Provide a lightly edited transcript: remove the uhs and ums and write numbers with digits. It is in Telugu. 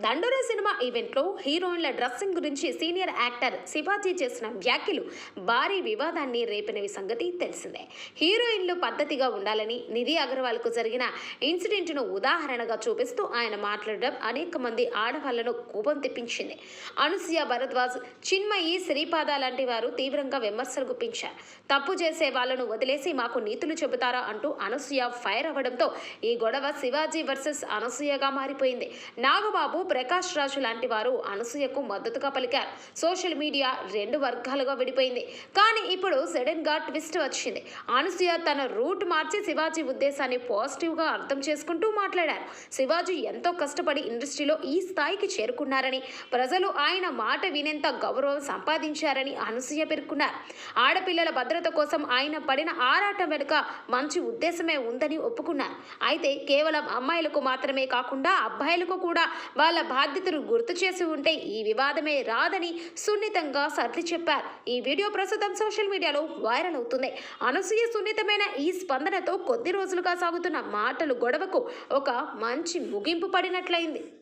దండోరా సినిమా ఈవెంట్లో హీరోయిన్ల డ్రెస్సింగ్ గురించి సీనియర్ యాక్టర్ శివాజీ చేసిన వ్యాఖ్యలు భారీ వివాదాన్ని రేపినవి సంగతి తెలిసిందే. హీరోయిన్లు పద్ధతిగా ఉండాలని నిధి అగర్వాల్కు జరిగిన ఇన్సిడెంట్ను ఉదాహరణగా చూపిస్తూ ఆయన మాట్లాడడం అనేక మంది ఆడవాళ్లను కోపం తెప్పించింది. అనసూయ భరద్వాజ్, చిన్మయి, శ్రీపాద లాంటి వారు తీవ్రంగా విమర్శలు గుప్పించారు. తప్పు చేసే వాళ్లను వదిలేసి మాకు నీతులు చెబుతారా అంటూ అనసూయ ఫైర్ అవ్వడంతో ఈ గొడవ శివాజీ వర్సెస్ అనసూయగా మారిపోయింది. నాగబాబు, ప్రకాష్ రాజు లాంటి వారు అనసూయకు మద్దతుగా పలికారు. సోషల్ మీడియా రెండు వర్గాలుగా విడిపోయింది. కానీ ఇప్పుడు సడన్ గా ట్విస్ట్ వచ్చింది. అనసూయ తన రూట్ మార్చి శివాజీ ఉద్దేశాన్ని పాజిటివ్ గా అర్థం చేసుకుంటూ మాట్లాడారు. శివాజీ ఎంతో కష్టపడి ఇండస్ట్రీలో ఈ స్థాయికి చేరుకున్నారని, ప్రజలు ఆయన మాట వినేంత గౌరవం సంపాదించారని అనసూయ పేర్కొన్నారు. ఆడపిల్లల భద్రత కోసం ఆయన పడిన ఆరాటం వెనుక మంచి ఉద్దేశమే ఉందని ఒప్పుకున్నారు. అయితే కేవలం అమ్మాయిలకు మాత్రమే కాకుండా అబ్బాయిలకు కూడా వాళ్ళ బాధ్యతలు గుర్తు చేసి ఉంటే ఈ వివాదమే రాదని సున్నితంగా సర్ది చెప్పారు. ఈ వీడియో ప్రస్తుతం సోషల్ మీడియాలో వైరల్ అవుతుంది. అనసూయ సున్నితమైన ఈ స్పందనతో కొద్ది రోజులుగా సాగుతున్న మాటలు గొడవకు ఒక మంచి ముగింపు పడినట్లయింది.